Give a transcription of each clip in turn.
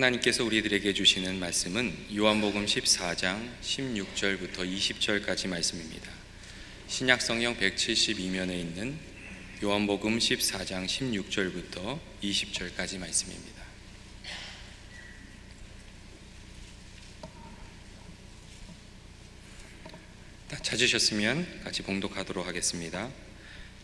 하나님께서 우리들에게 주시는 말씀은 요한복음 14장 16절부터 20절까지 말씀입니다. 신약성경 172면에 있는 요한복음 14장 16절부터 20절까지 말씀입니다. 찾으셨으면 같이 봉독하도록 하겠습니다.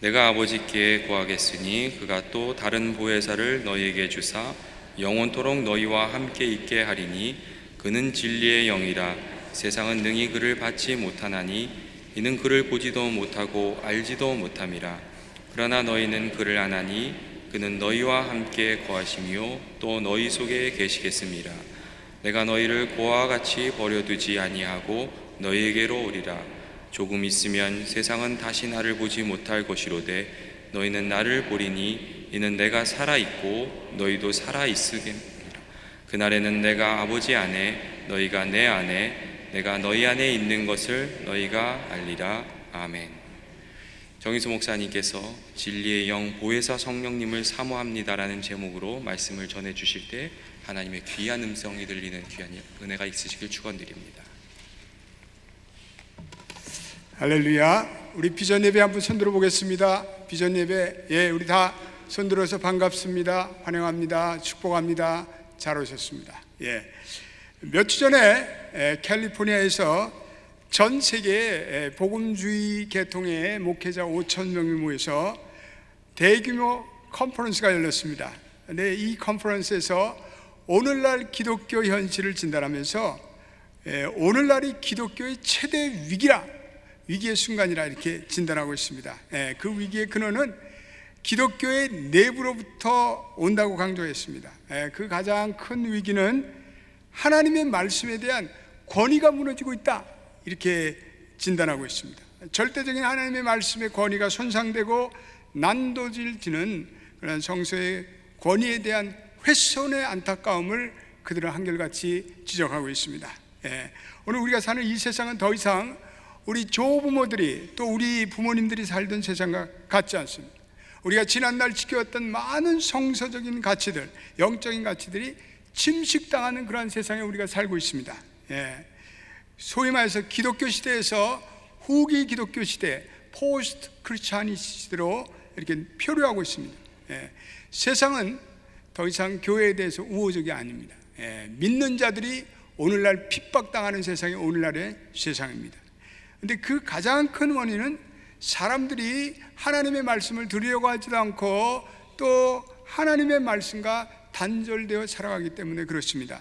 내가 아버지께 구하겠으니 그가 또 다른 보혜사를 너희에게 주사 영원토록 너희와 함께 있게 하리니 그는 진리의 영이라. 세상은 능히 그를 받지 못하나니 이는 그를 보지도 못하고 알지도 못함이라. 그러나 너희는 그를 아나니 그는 너희와 함께 거하시며 또 너희 속에 계시겠음이라. 내가 너희를 고아와 같이 버려두지 아니하고 너희에게로 오리라. 조금 있으면 세상은 다시 나를 보지 못할 것이로되 너희는 나를 보리니 이는 내가 살아있고 너희도 살아있으리라. 그날에는 내가 아버지 안에 너희가 내 안에 내가 너희 안에 있는 것을 너희가 알리라. 아멘. 정희수 목사님께서 진리의 영 보혜사 성령님을 사모합니다라는 제목으로 말씀을 전해주실 때 하나님의 귀한 음성이 들리는 귀한 은혜가 있으시길 축원드립니다. 할렐루야. 우리 비전 예배 한번 손들어 보겠습니다. 비전 예배, 우리 다 손들어서 반갑습니다. 환영합니다. 축복합니다. 잘 오셨습니다. 몇 주 전에 캘리포니아에서 전 세계 복음주의 계통의 목회자 5,000명이 모여서 대규모 컨퍼런스가 열렸습니다. 근데 이 컨퍼런스에서 오늘날 기독교 현실을 진단하면서 오늘날이 기독교의 최대 위기의 순간이라 이렇게 진단하고 있습니다. 그 위기의 근원은 기독교의 내부로부터 온다고 강조했습니다. 그 가장 큰 위기는 하나님의 말씀에 대한 권위가 무너지고 있다, 이렇게 진단하고 있습니다. 절대적인 하나님의 말씀의 권위가 손상되고 난도질지는 그런 성서의 권위에 대한 훼손의 안타까움을 그들은 한결같이 지적하고 있습니다. 오늘 우리가 사는 이 세상은 더 이상 우리 조부모들이 또 우리 부모님들이 살던 세상과 같지 않습니다. 우리가 지난날 지켜왔던 많은 성서적인 가치들, 영적인 가치들이 침식당하는 그러한 세상에 우리가 살고 있습니다. 소위 말해서 기독교 시대에서 후기 기독교 시대, 포스트 크리스찬 시대로 이렇게 표류하고 있습니다. 세상은 더 이상 교회에 대해서 우호적이 아닙니다. 믿는 자들이 오늘날 핍박당하는 세상이 오늘날의 세상입니다. 근데 그 가장 큰 원인은 사람들이 하나님의 말씀을 들으려고 하지도 않고 또 하나님의 말씀과 단절되어 살아가기 때문에 그렇습니다.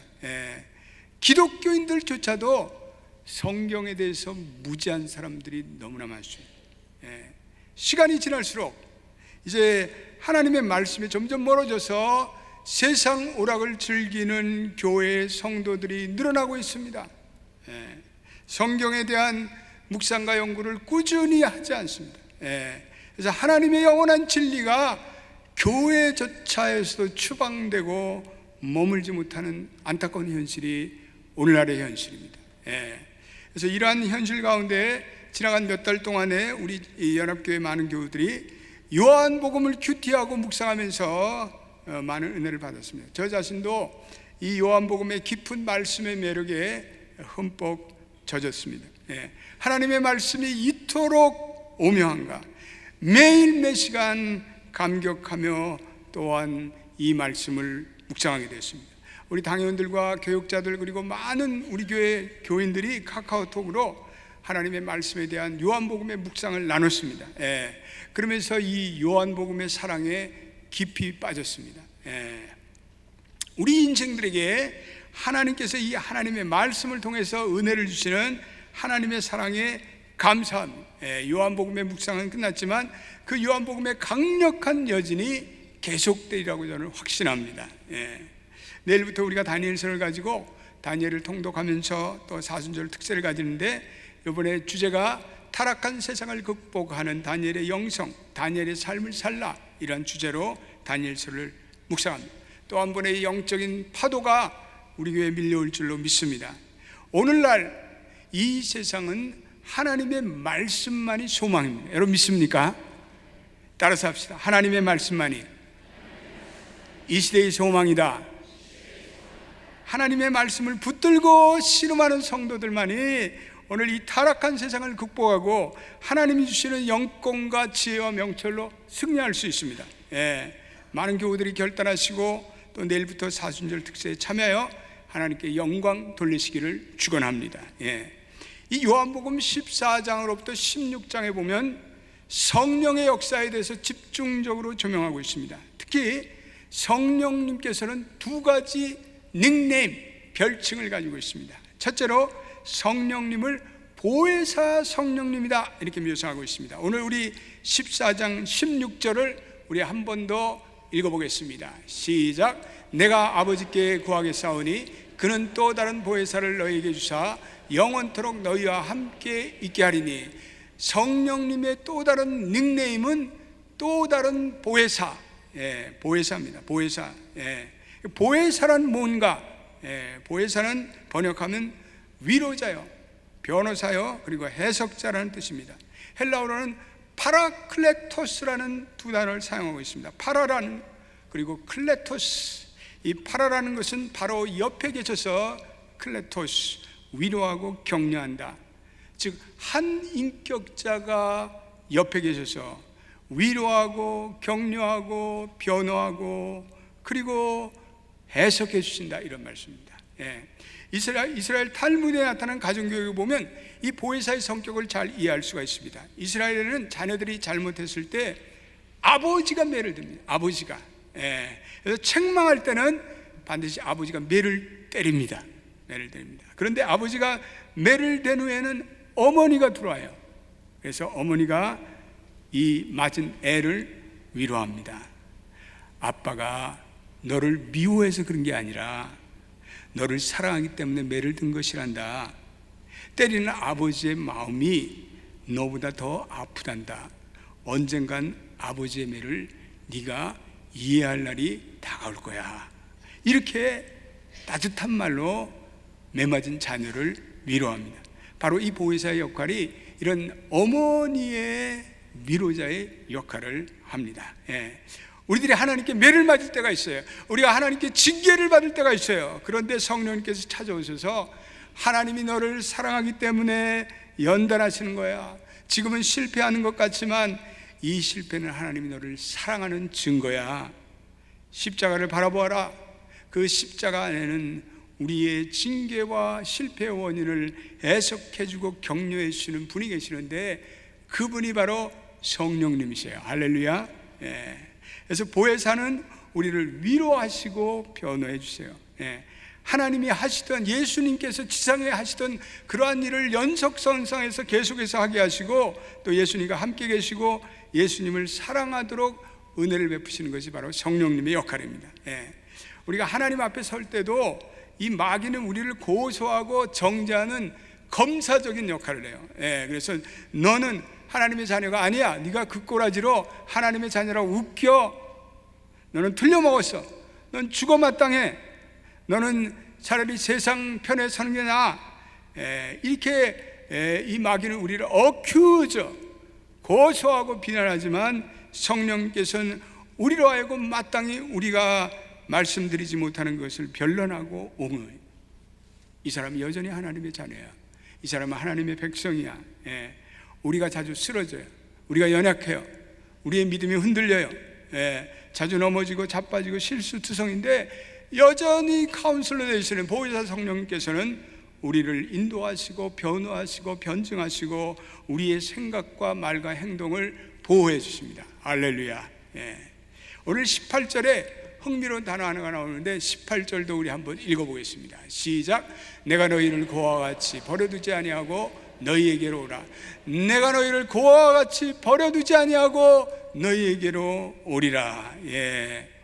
기독교인들조차도 성경에 대해서 무지한 사람들이 너무나 많습니다. 시간이 지날수록 이제 하나님의 말씀이 점점 멀어져서 세상 오락을 즐기는 교회의 성도들이 늘어나고 있습니다. 성경에 대한 묵상과 연구를 꾸준히 하지 않습니다. 그래서 하나님의 영원한 진리가 교회조차에서도 추방되고 머물지 못하는 안타까운 현실이 오늘날의 현실입니다. 그래서 이러한 현실 가운데 지나간 몇 달 동안에 우리 연합교회 많은 교우들이 요한복음을 큐티하고 묵상하면서 많은 은혜를 받았습니다. 저 자신도 이 요한복음의 깊은 말씀의 매력에 흠뻑 젖었습니다. 하나님의 말씀이 이토록 오묘한가, 매일 매 시간 감격하며 또한 이 말씀을 묵상하게 됐습니다. 우리 당회원들과 교육자들 그리고 많은 우리 교회 교인들이 카카오톡으로 하나님의 말씀에 대한 요한복음의 묵상을 나눴습니다. 그러면서 이 요한복음의 사랑에 깊이 빠졌습니다. 우리 인생들에게 하나님께서 이 하나님의 말씀을 통해서 은혜를 주시는 하나님의 사랑에 감사합니다. 요한복음의 묵상은 끝났지만 그 요한복음의 강력한 여진이 계속되리라고 저는 확신합니다. 내일부터 우리가 다니엘서를 가지고 다니엘을 통독하면서 또 사순절 특세를 가지는데 이번에 주제가 타락한 세상을 극복하는 다니엘의 영성, 다니엘의 삶을 살라, 이런 주제로 다니엘서를 묵상합니다. 또 한 번의 영적인 파도가 우리 교회에 밀려올 줄로 믿습니다. 오늘날 이 세상은 하나님의 말씀만이 소망입니다. 여러분 믿습니까? 따라서 합시다. 하나님의 말씀만이 이 시대의 소망이다. 하나님의 말씀을 붙들고 씨름하는 성도들만이 오늘 이 타락한 세상을 극복하고 하나님이 주시는 영권과 지혜와 명철로 승리할 수 있습니다. 많은 교우들이 결단하시고 또 내일부터 사순절 특세에 참여하여 하나님께 영광 돌리시기를 축원합니다. 이 요한복음 14장으로부터 16장에 보면 성령의 역사에 대해서 집중적으로 조명하고 있습니다. 특히 성령님께서는 두 가지 닉네임, 별칭을 가지고 있습니다. 첫째로 성령님을 보혜사 성령님이다 이렇게 묘사하고 있습니다. 오늘 우리 14장 16절을 우리 한 번 더 읽어보겠습니다. 시작. 내가 아버지께 구하겠사오니 그는 또 다른 보혜사를 너희에게 주사 영원토록 너희와 함께 있게 하리니. 성령님의 또 다른 닉네임은 또 다른 보혜사, 보혜사입니다. 보혜사. 보혜사란 뭔가? 보혜사는 번역하면 위로자요, 변호사요, 그리고 해석자라는 뜻입니다. 헬라어로는 파라클레토스라는 두 단어를 사용하고 있습니다. 파라라는 그리고 클레토스. 이 파라라는 것은 바로 옆에 계셔서 클레토스, 위로하고 격려한다. 즉 한 인격자가 옆에 계셔서 위로하고 격려하고 변호하고 그리고 해석해 주신다, 이런 말씀입니다. 이스라엘 탈무드에 나타난 가정교육을 보면 이 보혜사의 성격을 잘 이해할 수가 있습니다. 이스라엘에는 자녀들이 잘못했을 때 아버지가 매를 듭니다. 아버지가. 그래서 책망할 때는 반드시 아버지가 매를 때립니다. 매를 때립니다. 그런데 아버지가 매를 댄 후에는 어머니가 들어와요. 그래서 어머니가 이 맞은 애를 위로합니다. 아빠가 너를 미워해서 그런 게 아니라 너를 사랑하기 때문에 매를 든 것이란다. 때리는 아버지의 마음이 너보다 더 아프단다. 언젠간 아버지의 매를 네가 이해할 날이 다가올 거야. 이렇게 따뜻한 말로 매 맞은 자녀를 위로합니다. 바로 이 보혜사의 역할이 이런 어머니의 위로자의 역할을 합니다. 우리들이 하나님께 매를 맞을 때가 있어요. 우리가 하나님께 징계를 받을 때가 있어요. 그런데 성령님께서 찾아오셔서 하나님이 너를 사랑하기 때문에 연단하시는 거야. 지금은 실패하는 것 같지만 이 실패는 하나님이 너를 사랑하는 증거야. 십자가를 바라보아라. 그 십자가 안에는 우리의 징계와 실패의 원인을 해석해주고 격려해 주시는 분이 계시는데 그분이 바로 성령님이세요. 할렐루야. 그래서 보혜사는 우리를 위로하시고 변호해 주세요. 하나님이 하시던, 예수님께서 지상에 하시던 그러한 일을 연속선상에서 계속해서 하게 하시고 또 예수님과 함께 계시고 예수님을 사랑하도록 은혜를 베푸시는 것이 바로 성령님의 역할입니다. 우리가 하나님 앞에 설 때도 이 마귀는 우리를 고소하고 정죄하는 검사적인 역할을 해요. 그래서 너는 하나님의 자녀가 아니야. 네가 그 꼬라지로 하나님의 자녀라고 웃겨. 너는 틀려먹었어. 넌 죽어 마땅해. 너는 차라리 세상 편에 서는 게 나아. 이렇게 이 마귀는 우리를 어큐저, 고소하고 비난하지만 성령께서는 우리로 하여금 마땅히 우리가 말씀드리지 못하는 것을 변론하고 옹호해. 이 사람이 여전히 하나님의 자녀야. 이 사람은 하나님의 백성이야. 우리가 자주 쓰러져요. 우리가 연약해요. 우리의 믿음이 흔들려요. 자주 넘어지고 자빠지고 실수투성인데 여전히 카운슬러 되시는 보혜사 성령님께서는 우리를 인도하시고 변호하시고 변증하시고 우리의 생각과 말과 행동을 보호해 주십니다. 할렐루야. 오늘 18절에 흥미로운 단어 하나가 나오는데 18절도 우리 한번 읽어보겠습니다. 시작. 내가 너희를 고아와 같이 버려두지 아니하고 너희에게로 오라. 내가 너희를 고아와 같이 버려두지 아니하고 너희에게로 오리라.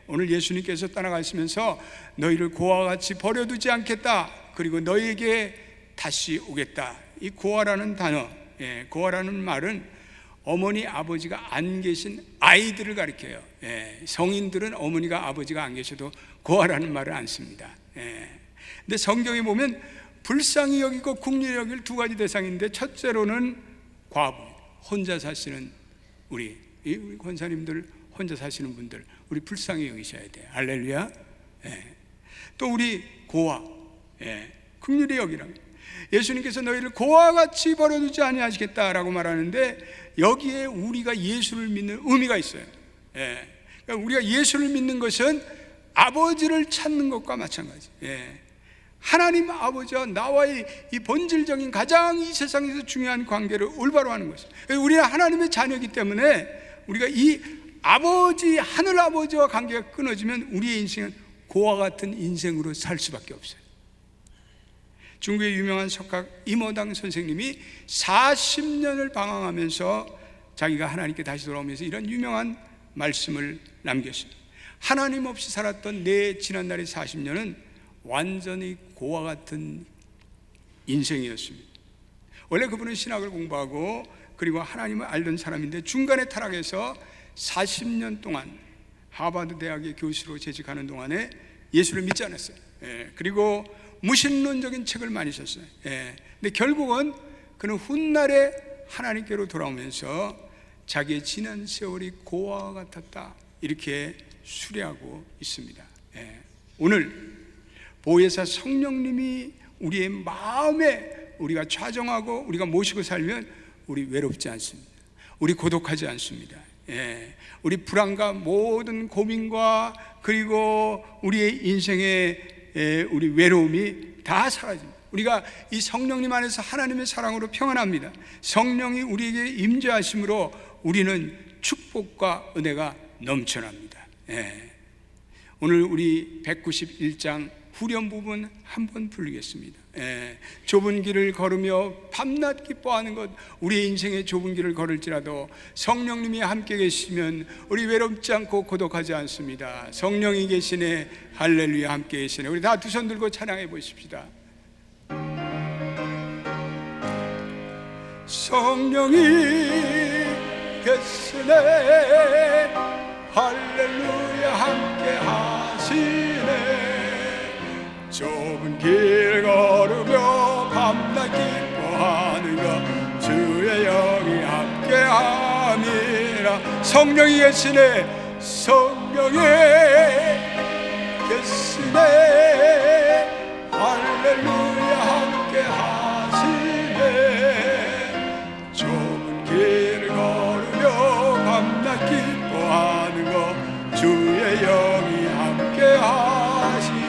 오늘 예수님께서 떠나가시면서 너희를 고아와 같이 버려두지 않겠다. 그리고 너희에게 다시 오겠다. 이 고아라는 단어, 고아라는 말은 어머니 아버지가 안 계신 아이들을 가리켜요. 성인들은 어머니가 아버지가 안 계셔도 고아라는 말을 안 씁니다. 근데 성경에 보면 불쌍히 여기고 국률이 여길 두 가지 대상인데 첫째로는 과부, 혼자 사시는 우리 권사님들, 혼자 사시는 분들 우리 불쌍히 여기셔야 돼요. 할렐루야. 또 우리 고아, 긍휼히 여기라. 예수님께서 너희를 고와 같이 버려두지 아니하시겠다라고 말하는데, 여기에 우리가 예수를 믿는 의미가 있어요. 그러니까 우리가 예수를 믿는 것은 아버지를 찾는 것과 마찬가지. 하나님 아버지와 나와의 이 본질적인 가장 이 세상에서 중요한 관계를 올바로 하는 것이에요. 우리는 하나님의 자녀이기 때문에 우리가 이 아버지, 하늘 아버지와 관계가 끊어지면 우리의 인생은 고와 같은 인생으로 살 수밖에 없어요. 중국의 유명한 석학 임어당 선생님이 40년을 방황하면서 자기가 하나님께 다시 돌아오면서 이런 유명한 말씀을 남겼어요. 하나님 없이 살았던 내 지난날의 40년은 완전히 고와 같은 인생이었습니다. 원래 그분은 신학을 공부하고 그리고 하나님을 알던 사람인데 중간에 타락해서 40년 동안 하버드 대학의 교수로 재직하는 동안에 예수를 믿지 않았어요. 그리고 무신론적인 책을 많이 썼어요. 근데 결국은 그는 훗날에 하나님께로 돌아오면서 자기의 지난 세월이 고아와 같았다, 이렇게 수리하고 있습니다. 오늘 보혜사 성령님이 우리의 마음에 우리가 좌정하고 우리가 모시고 살면 우리 외롭지 않습니다. 우리 고독하지 않습니다. 우리 불안과 모든 고민과 그리고 우리의 인생의 우리 외로움이 다 사라집니다. 우리가 이 성령님 안에서 하나님의 사랑으로 평안합니다. 성령이 우리에게 임재하심으로 우리는 축복과 은혜가 넘쳐납니다. 오늘 우리 191장 후렴 부분 한번 부르겠습니다. 좁은 길을 걸으며 밤낮 기뻐하는 것, 우리의 인생의 좁은 길을 걸을지라도 성령님이 함께 계시면 우리 외롭지 않고 고독하지 않습니다. 성령이 계시네, 할렐루야, 함께 계시네. 우리 다 두 손 들고 찬양해 보십시다. 성령이 계시네, 할렐루야, 함께 하시네. 좁은 길 걸으며 밤낮 기뻐하는 것, 주의 영이 함께함이라. 성령이 계시네, 성령이 계시네, 할렐루야, 함께하시네. 좁은 길 걸으며 밤낮 기뻐하는 것, 주의 영이 함께하시네.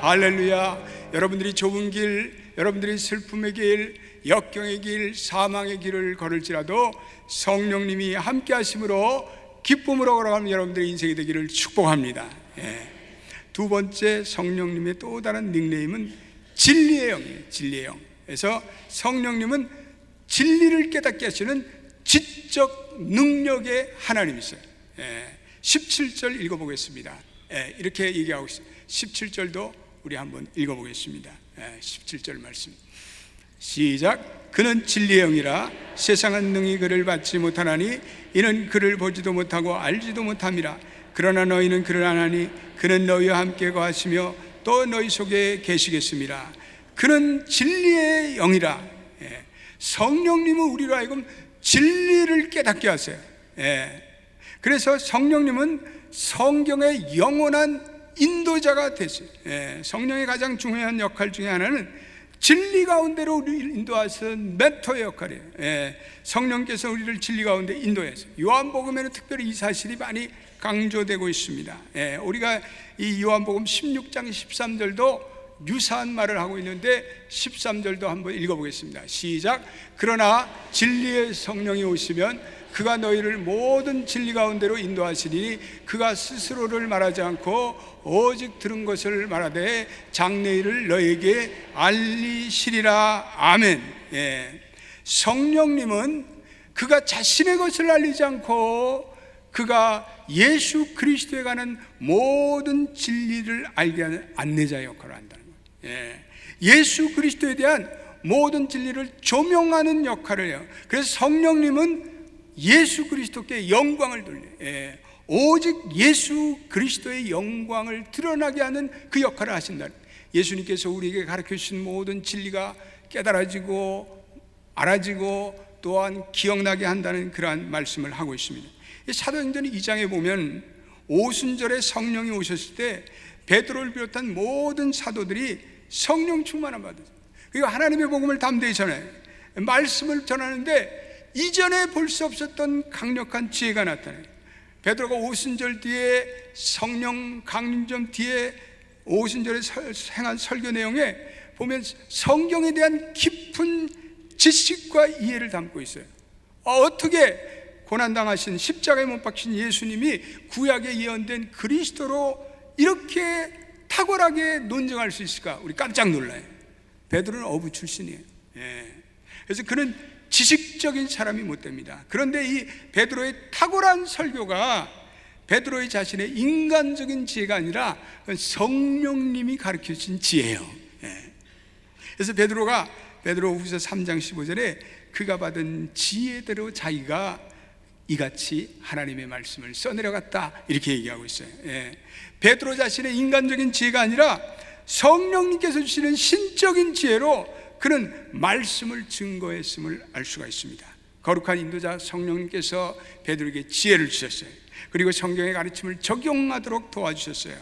할렐루야. 여러분들이 좁은 길, 여러분들이 슬픔의 길, 역경의 길, 사망의 길을 걸을지라도 성령님이 함께 하심으로 기쁨으로 걸어가는 여러분들의 인생이 되기를 축복합니다. 두 번째, 성령님의 또 다른 닉네임은 진리의 영이에요. 진리의 영. 그래서 성령님은 진리를 깨닫게 하시는 지적 능력의 하나님이세요. 17절 읽어보겠습니다. 이렇게 얘기하고 있어요. 17절도 우리 한번 읽어보겠습니다. 17절 말씀 시작. 그는 진리의 영이라 세상은 능히 그를 받지 못하나니 이는 그를 보지도 못하고 알지도 못함이라. 그러나 너희는 그를 아나니 그는 너희와 함께 거하시며 또 너희 속에 계시겠습니다. 그는 진리의 영이라. 성령님은 우리로 하여금 진리를 깨닫게 하세요. 그래서 성령님은 성경의 영원한 인도자가 되세요. 성령의 가장 중요한 역할 중에 하나는 진리 가운데로 우리를 인도하시는 멘토의 역할이에요. 성령께서 우리를 진리 가운데 인도하세요. 요한복음에는 특별히 이 사실이 많이 강조되고 있습니다. 우리가 이 요한복음 16장 13절도 유사한 말을 하고 있는데 13절도 한번 읽어보겠습니다. 시작. 그러나 진리의 성령이 오시면 그가 너희를 모든 진리 가운데로 인도하시니 그가 스스로를 말하지 않고 오직 들은 것을 말하되 장래일을 너희에게 알리시리라. 아멘. 성령님은 그가 자신의 것을 알리지 않고 그가 예수 그리스도에 관한 모든 진리를 알게 하는 안내자의 역할을 한다는 거예요. 예수 그리스도에 대한 모든 진리를 조명하는 역할을 해요. 그래서 성령님은 예수 그리스도께 영광을 돌려요. 오직 예수 그리스도의 영광을 드러나게 하는 그 역할을 하신다. 예수님께서 우리에게 가르쳐 주신 모든 진리가 깨달아지고 알아지고 또한 기억나게 한다는 그러한 말씀을 하고 있습니다. 사도행전 2장에 보면 오순절에 성령이 오셨을 때 베드로를 비롯한 모든 사도들이 성령 충만함 받았어요. 그리고 하나님의 복음을 담대히 전해 말씀을 전하는데 이전에 볼 수 없었던 강력한 지혜가 나타나요. 베드로가 오순절 뒤에 성령 강림전 뒤에 오순절에 행한 설교 내용에 보면 성경에 대한 깊은 지식과 이해를 담고 있어요. 어떻게 고난당하신 십자가에 못 박힌 예수님이 구약에 예언된 그리스도로 이렇게 탁월하게 논증할 수 있을까? 우리 깜짝 놀라요. 베드로는 어부 출신이에요. 그래서 그는 지식적인 사람이 못 됩니다. 그런데 이 베드로의 탁월한 설교가 베드로의 자신의 인간적인 지혜가 아니라 성령님이 가르쳐주신 지혜예요. 그래서 베드로후서 3장 15절에 그가 받은 지혜대로 자기가 이같이 하나님의 말씀을 써내려갔다 이렇게 얘기하고 있어요. 베드로 자신의 인간적인 지혜가 아니라 성령님께서 주시는 신적인 지혜로 그는 말씀을 증거했음을 알 수가 있습니다. 거룩한 인도자 성령님께서 베드로에게 지혜를 주셨어요. 그리고 성경의 가르침을 적용하도록 도와주셨어요.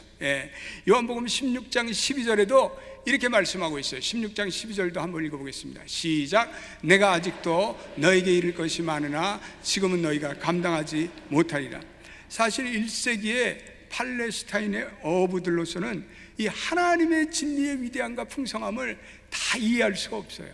요한복음 16장 12절에도 이렇게 말씀하고 있어요. 16장 12절도 한번 읽어보겠습니다. 시작. 내가 아직도 너에게 이를 것이 많으나 지금은 너희가 감당하지 못하리라. 사실 1세기에 팔레스타인의 어부들로서는 이 하나님의 진리의 위대함과 풍성함을 다 이해할 수가 없어요.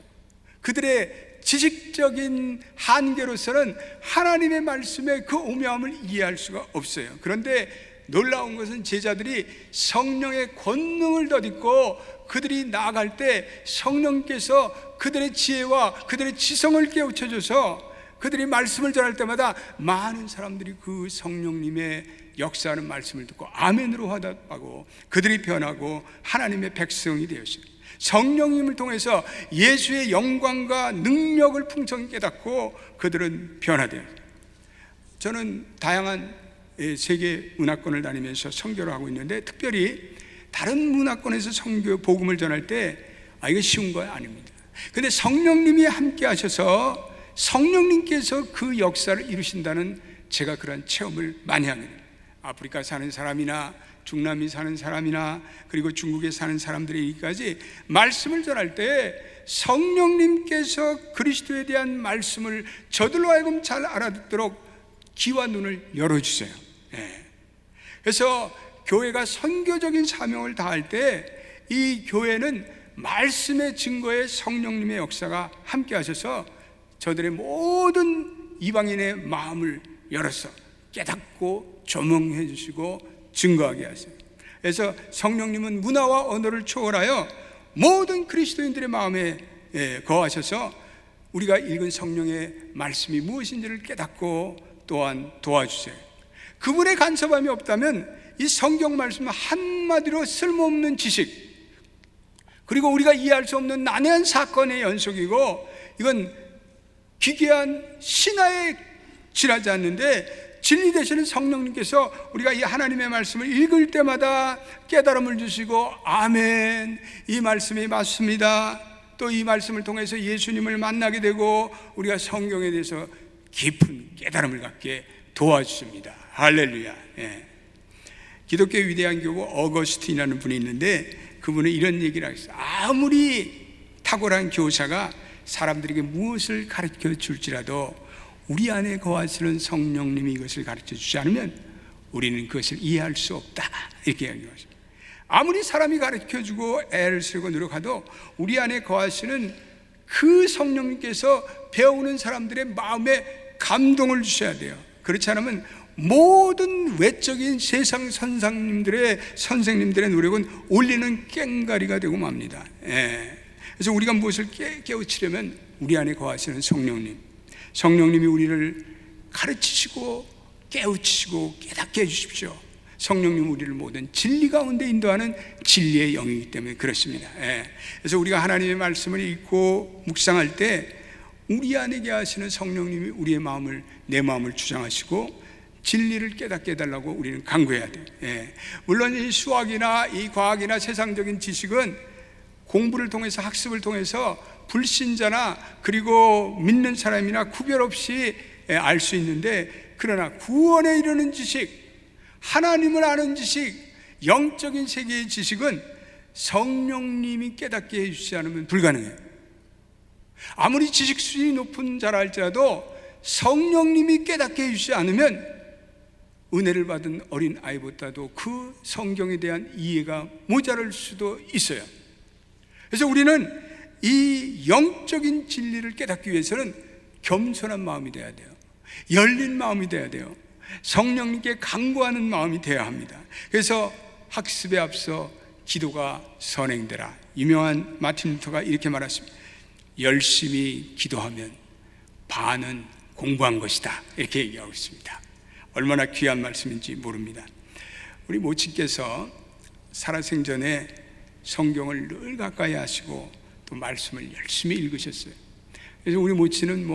그들의 지식적인 한계로서는 하나님의 말씀의 그 오묘함을 이해할 수가 없어요. 그런데 놀라운 것은 제자들이 성령의 권능을 덧입고 그들이 나아갈 때 성령께서 그들의 지혜와 그들의 지성을 깨우쳐줘서 그들이 말씀을 전할 때마다 많은 사람들이 그 성령님의 역사하는 말씀을 듣고 아멘으로 화답하고 그들이 변하고 하나님의 백성이 되었어요. 성령님을 통해서 예수의 영광과 능력을 풍성히 깨닫고 그들은 변화돼요. 저는 다양한 세계 문화권을 다니면서 선교를 하고 있는데 특별히 다른 문화권에서 선교 복음을 전할 때 이거 쉬운 거 아닙니다. 근데 성령님이 함께 하셔서 성령님께서 그 역사를 이루신다는 제가 그런 체험을 많이 합니다. 아프리카 사는 사람이나 중남미 사는 사람이나 그리고 중국에 사는 사람들에게까지 말씀을 전할 때 성령님께서 그리스도에 대한 말씀을 저들로 하여금 잘 알아듣도록 귀와 눈을 열어주세요. 그래서 교회가 선교적인 사명을 다할 때 이 교회는 말씀의 증거에 성령님의 역사가 함께 하셔서 저들의 모든 이방인의 마음을 열어서 깨닫고 조명해 주시고 증거하게 하세요. 그래서 성령님은 문화와 언어를 초월하여 모든 그리스도인들의 마음에 거하셔서 우리가 읽은 성령의 말씀이 무엇인지를 깨닫고 또한 도와주세요. 그분의 간섭함이 없다면 이 성경 말씀은 한마디로 쓸모없는 지식 그리고 우리가 이해할 수 없는 난해한 사건의 연속이고 이건 기괴한 신화에 지나지 않는데 진리 되시는 성령님께서 우리가 이 하나님의 말씀을 읽을 때마다 깨달음을 주시고 아멘 이 말씀이 맞습니다. 또 이 말씀을 통해서 예수님을 만나게 되고 우리가 성경에 대해서 깊은 깨달음을 갖게 도와주십니다. 할렐루야. 기독교의 위대한 교부 어거스틴이라는 분이 있는데 그분은 이런 얘기를 하셨어요. 아무리 탁월한 교사가 사람들에게 무엇을 가르쳐 줄지라도 우리 안에 거하시는 성령님이 이것을 가르쳐 주지 않으면 우리는 그것을 이해할 수 없다 이렇게 이야기하십니다. 아무리 사람이 가르쳐 주고 애를 쓰고 노력해도 우리 안에 거하시는 그 성령님께서 배우는 사람들의 마음에 감동을 주셔야 돼요. 그렇지 않으면 모든 외적인 세상 선생님들의 노력은 올리는 깽가리가 되고 맙니다. 그래서 우리가 무엇을 깨우치려면 우리 안에 거하시는 성령님이 우리를 가르치시고 깨우치시고 깨닫게 해주십시오. 성령님 우리를 모든 진리 가운데 인도하는 진리의 영이기 때문에 그렇습니다. 그래서 우리가 하나님의 말씀을 읽고 묵상할 때 우리 안에 계시는 성령님이 우리의 마음을 내 마음을 주장하시고 진리를 깨닫게 해달라고 우리는 간구해야 돼요. 물론 이 수학이나 이 과학이나 세상적인 지식은 공부를 통해서 학습을 통해서 불신자나 그리고 믿는 사람이나 구별 없이 알 수 있는데 그러나 구원에 이르는 지식, 하나님을 아는 지식, 영적인 세계의 지식은 성령님이 깨닫게 해주지 않으면 불가능해요. 아무리 지식 수준이 높은 자라 할지라도 성령님이 깨닫게 해주지 않으면 은혜를 받은 어린 아이보다도 그 성경에 대한 이해가 모자랄 수도 있어요. 그래서 우리는 이 영적인 진리를 깨닫기 위해서는 겸손한 마음이 돼야 돼요. 열린 마음이 돼야 돼요. 성령님께 간구하는 마음이 돼야 합니다. 그래서 학습에 앞서 기도가 선행되라. 유명한 마틴 루터가 이렇게 말했습니다. 열심히 기도하면 반은 공부한 것이다. 이렇게 얘기하고 있습니다. 얼마나 귀한 말씀인지 모릅니다. 우리 모친께서 살아생전에 성경을 늘 가까이 하시고 또 말씀을 열심히 읽으셨어요. 그래서 우리 모친은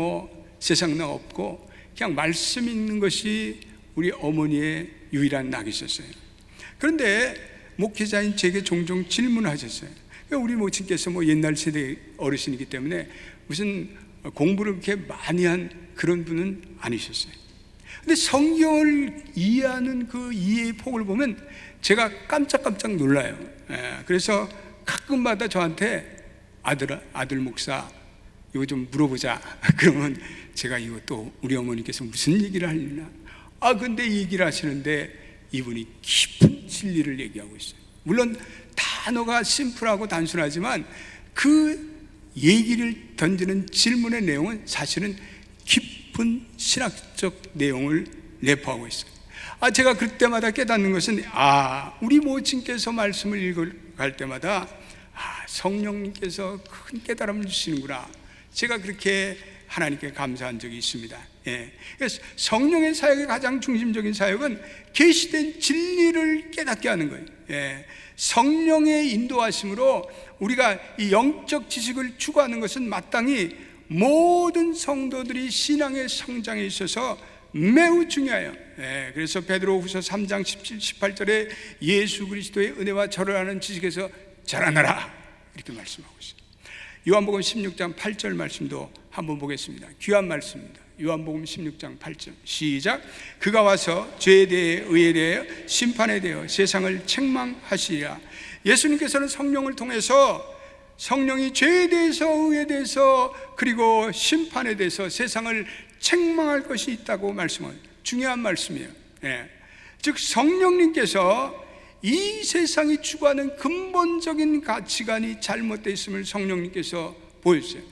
세상 나 없고 그냥 말씀 읽는 것이 우리 어머니의 유일한 낙이셨어요. 그런데 목회자인 제게 종종 질문하셨어요. 우리 모친께서 옛날 세대 어르신이기 때문에 무슨 공부를 그렇게 많이 한 그런 분은 아니셨어요. 근데 성경을 이해하는 그 이해의 폭을 보면 제가 깜짝깜짝 놀라요. 그래서 가끔마다 저한테 아들 목사 이거 좀 물어보자. 그러면 제가 이거 또 우리 어머니께서 무슨 얘기를 하려나? 근데 얘기를 하시는데 이분이 깊은 진리를 얘기하고 있어요. 물론 단어가 심플하고 단순하지만 그 얘기를 던지는 질문의 내용은 사실은 깊은 신학적 내용을 내포하고 있어요. 제가 그때마다 깨닫는 것은 우리 모친께서 말씀을 읽을 때마다 성령님께서 큰 깨달음을 주시는구나. 제가 그렇게 하나님께 감사한 적이 있습니다. 그래서 성령의 사역의 가장 중심적인 사역은 계시된 진리를 깨닫게 하는 거예요. 성령의 인도하심으로 우리가 이 영적 지식을 추구하는 것은 마땅히 모든 성도들이 신앙의 성장에 있어서 매우 중요해요. 그래서 베드로후서 3장 17, 18절에 예수 그리스도의 은혜와 절을 아는 지식에서 자라나라 이렇게 말씀하고 있어요. 요한복음 16장 8절 말씀도 한번 보겠습니다. 귀한 말씀입니다. 요한복음 16장 8절 시작. 그가 와서 죄에 대해 의에 대해 심판에 대해 세상을 책망하시리라. 예수님께서는 성령을 통해서 성령이 죄에 대해서 의에 대해서 그리고 심판에 대해서 세상을 책망할 것이 있다고 말씀합니다. 중요한 말씀이에요. 즉 성령님께서 이 세상이 추구하는 근본적인 가치관이 잘못되어 있음을 성령님께서 보여주세요.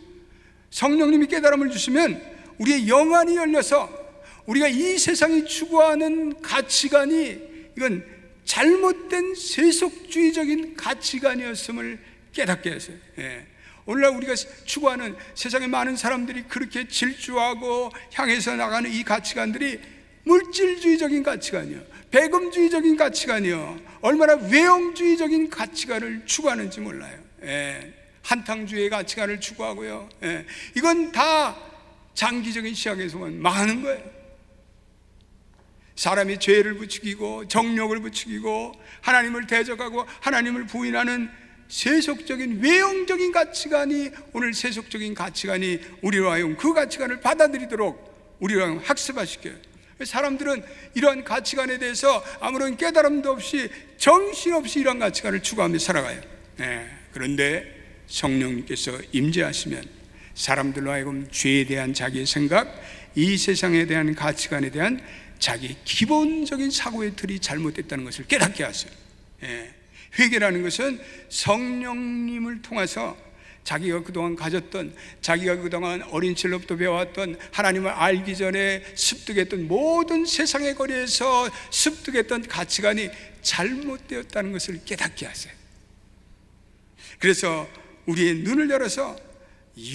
성령님이 깨달음을 주시면 우리의 영안이 열려서 우리가 이 세상이 추구하는 가치관이 이건 잘못된 세속주의적인 가치관이었음을 깨닫게 하세요. 오늘날 우리가 추구하는 세상의 많은 사람들이 그렇게 질주하고 향해서 나가는 이 가치관들이 물질주의적인 가치관이요, 배금주의적인 가치관이요, 얼마나 외형주의적인 가치관을 추구하는지 몰라요. 한탕주의의 가치관을 추구하고요. 이건 다 장기적인 시각에서만 망하는 거예요. 사람이 죄를 부추기고 정욕을 부추기고 하나님을 대적하고 하나님을 부인하는 세속적인 외형적인 가치관이 오늘 세속적인 가치관이 우리로 하여금 그 가치관을 받아들이도록 우리로 하여금 학습화시켜요. 사람들은 이러한 가치관에 대해서 아무런 깨달음도 없이 정신없이 이러한 가치관을 추구하며 살아가요. 그런데 성령님께서 임재하시면 사람들로 하여금 죄에 대한 자기의 생각, 이 세상에 대한 가치관에 대한 자기 기본적인 사고의 틀이 잘못됐다는 것을 깨닫게 하세요. 회개라는 것은 성령님을 통해서 자기가 그동안 가졌던, 자기가 그동안 어린 시절부터 배워왔던, 하나님을 알기 전에 습득했던 모든 세상의 거리에서 습득했던 가치관이 잘못되었다는 것을 깨닫게 하세요. 그래서 우리의 눈을 열어서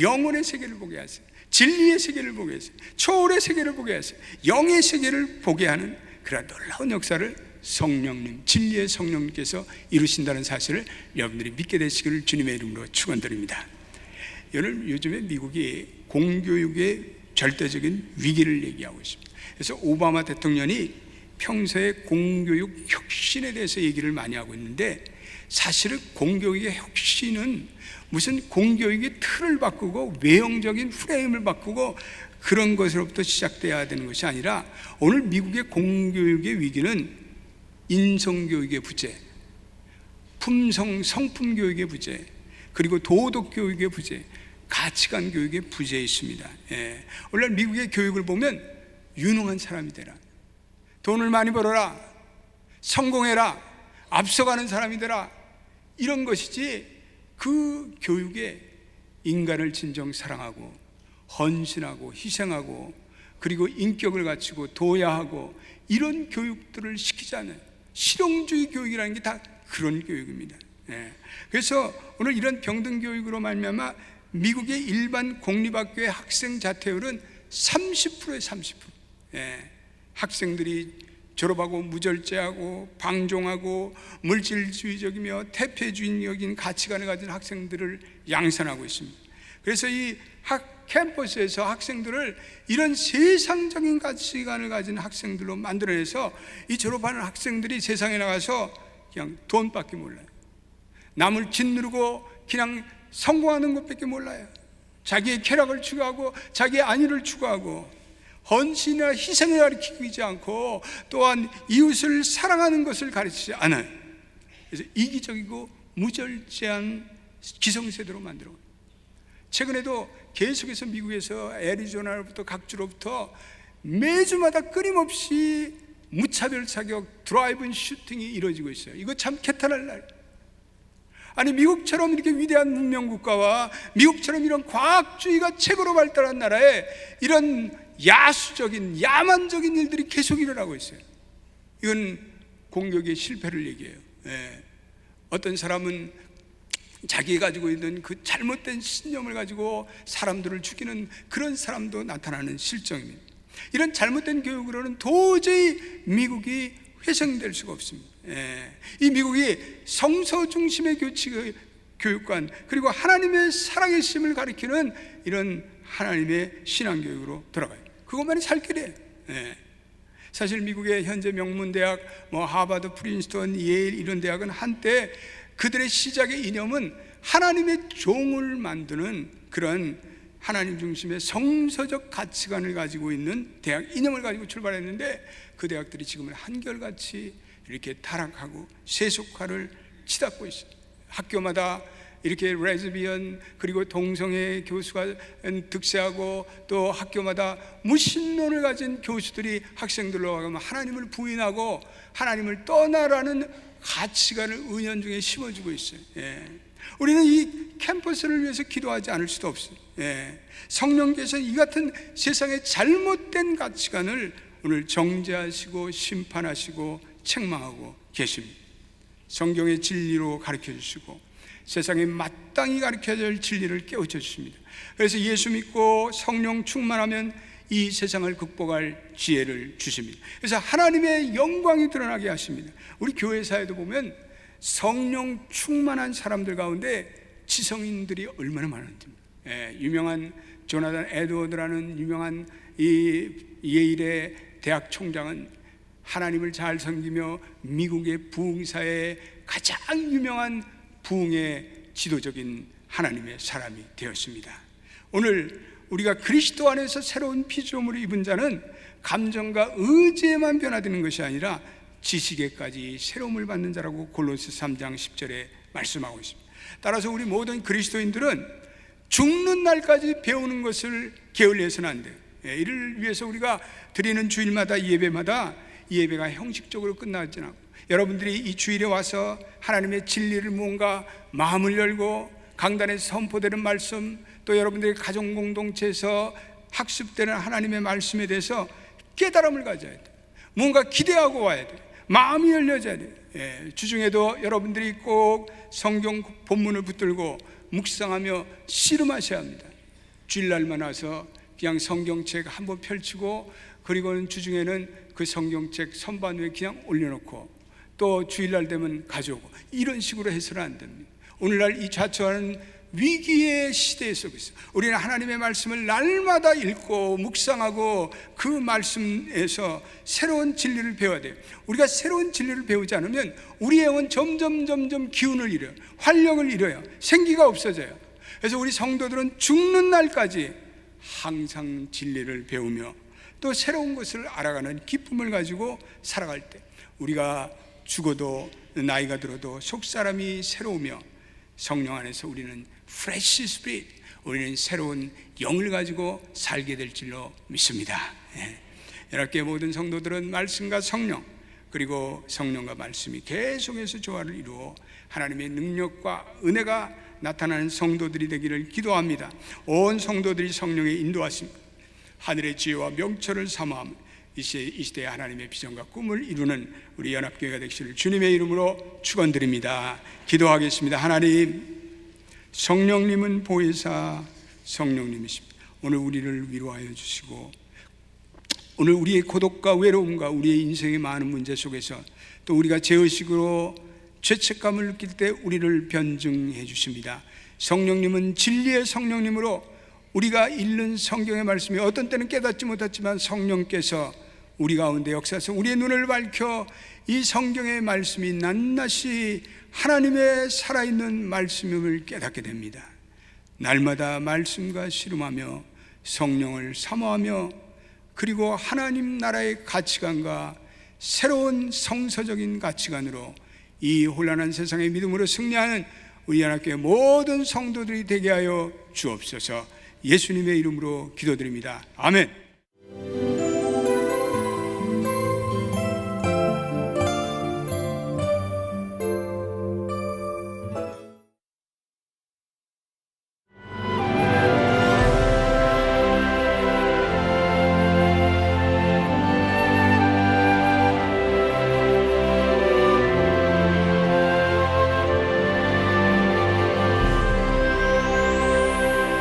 영혼의 세계를 보게 하세요. 진리의 세계를 보게 하세요. 초월의 세계를 보게 하세요. 영의 세계를 보게 하는 그런 놀라운 역사를 성령님, 진리의 성령님께서 이루신다는 사실을 여러분들이 믿게 되시기를 주님의 이름으로 축원드립니다. 요즘에 미국이 공교육의 절대적인 위기를 얘기하고 있습니다. 그래서 오바마 대통령이 평소에 공교육 혁신에 대해서 얘기를 많이 하고 있는데, 사실은 공교육의 혁신은 무슨 공교육의 틀을 바꾸고 외형적인 프레임을 바꾸고 그런 것으로부터 시작돼야 되는 것이 아니라, 오늘 미국의 공교육의 위기는 인성교육의 부재, 품성, 성품 교육의 부재, 그리고 도덕 교육의 부재, 가치관 교육의 부재에 있습니다. 예. 오늘날 미국의 교육을 보면 유능한 사람이 되라, 돈을 많이 벌어라, 성공해라, 앞서가는 사람이 되라, 이런 것이지 그 교육에 인간을 진정 사랑하고 헌신하고 희생하고 그리고 인격을 갖추고 도야하고 이런 교육들을 시키지 않아요. 실용주의 교육이라는 게 다 그런 교육입니다. 예. 그래서 오늘 이런 평등 교육으로 말미암아 미국의 일반 공립학교의 학생 자퇴율은 30%예요. 30%. 예. 학생들이 졸업하고 무절제하고 방종하고 물질주의적이며 태폐주의적인 가치관을 가진 학생들을 양산하고 있습니다. 그래서 이 캠퍼스에서 학생들을 이런 세상적인 가치관을 가진 학생들로 만들어내서 이 졸업하는 학생들이 세상에 나가서 그냥 돈밖에 몰라요. 남을 짓누르고 그냥 성공하는 것밖에 몰라요. 자기의 쾌락을 추구하고 자기의 안위를 추구하고 헌신이나 희생을 가르치지 않고 또한 이웃을 사랑하는 것을 가르치지 않아요. 그래서 이기적이고 무절제한 기성세대로 만들어. 최근에도 계속해서 미국에서 애리조나로부터 각주로부터 매주마다 끊임없이 무차별 사격 드라이브인 슈팅이 이루어지고 있어요. 이거 참 개탄할 날. 아니, 미국처럼 이렇게 위대한 문명국가와 미국처럼 이런 과학주의가 최고로 발달한 나라에 이런 야수적인 야만적인 일들이 계속 일어나고 있어요. 이건 공격의 실패를 얘기해요. 예. 어떤 사람은 자기가 가지고 있는 그 잘못된 신념을 가지고 사람들을 죽이는 그런 사람도 나타나는 실정입니다. 이런 잘못된 교육으로는 도저히 미국이 회생될 수가 없습니다. 예. 이 미국이 성서 중심의 교육관 그리고 하나님의 살아계심을 가리키는 이런 하나님의 신앙교육으로 돌아가요. 그것만이 살 길이에요. 예. 사실 미국의 현재 명문대학 하버드, 프린스턴, 예일 이런 대학은 한때 그들의 시작의 이념은 하나님의 종을 만드는 그런 하나님 중심의 성서적 가치관을 가지고 있는 대학 이념을 가지고 출발했는데 그 대학들이 지금은 한결같이 이렇게 타락하고 세속화를 치닫고 있어요. 학교마다 이렇게 레즈비언 그리고 동성애 교수가 득세하고 또 학교마다 무신론을 가진 교수들이 학생들로 하여금 하나님을 부인하고 하나님을 떠나라는 가치관을 은연중에 심어주고 있어요. 예. 우리는 이 캠퍼스를 위해서 기도하지 않을 수도 없어요. 예. 성령께서 이 같은 세상의 잘못된 가치관을 오늘 정죄하시고 심판하시고 책망하고 계십니다. 성경의 진리로 가르쳐 주시고 세상에 마땅히 가르쳐야 할 진리를 깨우쳐 주십니다. 그래서 예수 믿고 성령 충만하면 이 세상을 극복할 지혜를 주십니다. 그래서 하나님의 영광이 드러나게 하십니다. 우리 교회사에도 보면 성령 충만한 사람들 가운데 지성인들이 얼마나 많은지. 유명한 조나단 에드워드라는 유명한 이 예일의 대학 총장은 하나님을 잘 섬기며 미국의 부흥사의 가장 유명한 부흥의 지도적인 하나님의 사람이 되었습니다. 오늘 우리가 그리스도 안에서 새로운 피조물을 입은 자는 감정과 의지에만 변화되는 것이 아니라 지식에까지 새로움을 받는 자라고 골로새 3장 10절에 말씀하고 있습니다. 따라서 우리 모든 그리스도인들은 죽는 날까지 배우는 것을 게을리해서는 안 돼요. 이를 위해서 우리가 드리는 주일마다 예배마다 이 예배가 형식적으로 끝나지 않고 여러분들이 이 주일에 와서 하나님의 진리를 뭔가 마음을 열고 강단에서 선포되는 말씀 또 여러분들의 가정 공동체에서 학습되는 하나님의 말씀에 대해서 깨달음을 가져야 돼요. 뭔가 기대하고 와야 돼요. 마음이 열려져야 돼요. 주중에도 여러분들이 꼭 성경 본문을 붙들고 묵상하며 씨름하셔야 합니다. 주일날만 와서 그냥 성경책 한번 펼치고 그리고는 주중에는 그 성경책 선반 위에 그냥 올려놓고 또 주일날 되면 가져오고 이런 식으로 해서는 안 됩니다. 오늘날 이 좌초하는 위기의 시대 속에서 우리는 하나님의 말씀을 날마다 읽고 묵상하고 그 말씀에서 새로운 진리를 배워야 돼요. 우리가 새로운 진리를 배우지 않으면 우리의 영은 점점 기운을 잃어요. 활력을 잃어요. 생기가 없어져요. 그래서 우리 성도들은 죽는 날까지 항상 진리를 배우며 또 새로운 것을 알아가는 기쁨을 가지고 살아갈 때 우리가 죽어도 나이가 들어도 속사람이 새로우며 성령 안에서 우리는 fresh spirit, 우리는 새로운 영을 가지고 살게 될 줄로 믿습니다. 연합교회 모든 성도들은 말씀과 성령, 그리고 성령과 말씀이 계속해서 조화를 이루어 하나님의 능력과 은혜가 나타나는 성도들이 되기를 기도합니다. 온 성도들이 성령의 인도하심, 하늘의 지혜와 명철을 사모함, 이 시대에 하나님의 비전과 꿈을 이루는 우리 연합교회가 되시기를 주님의 이름으로 축원드립니다. 기도하겠습니다. 하나님, 성령님은 보혜사 성령님이십니다. 오늘 우리를 위로하여 주시고, 오늘 우리의 고독과 외로움과 우리의 인생의 많은 문제 속에서 또 우리가 죄의식으로 죄책감을 느낄 때 우리를 변증해 주십니다. 성령님은 진리의 성령님으로 우리가 읽는 성경의 말씀이 어떤 때는 깨닫지 못했지만 성령께서 우리 가운데 역사해서 우리의 눈을 밝혀 이 성경의 말씀이 낱낱이 하나님의 살아있는 말씀임을 깨닫게 됩니다. 날마다 말씀과 씨름하며 성령을 사모하며 그리고 하나님 나라의 가치관과 새로운 성서적인 가치관으로 이 혼란한 세상의 믿음으로 승리하는 우리 연합교회 모든 성도들이 되게 하여 주옵소서. 예수님의 이름으로 기도드립니다. 아멘.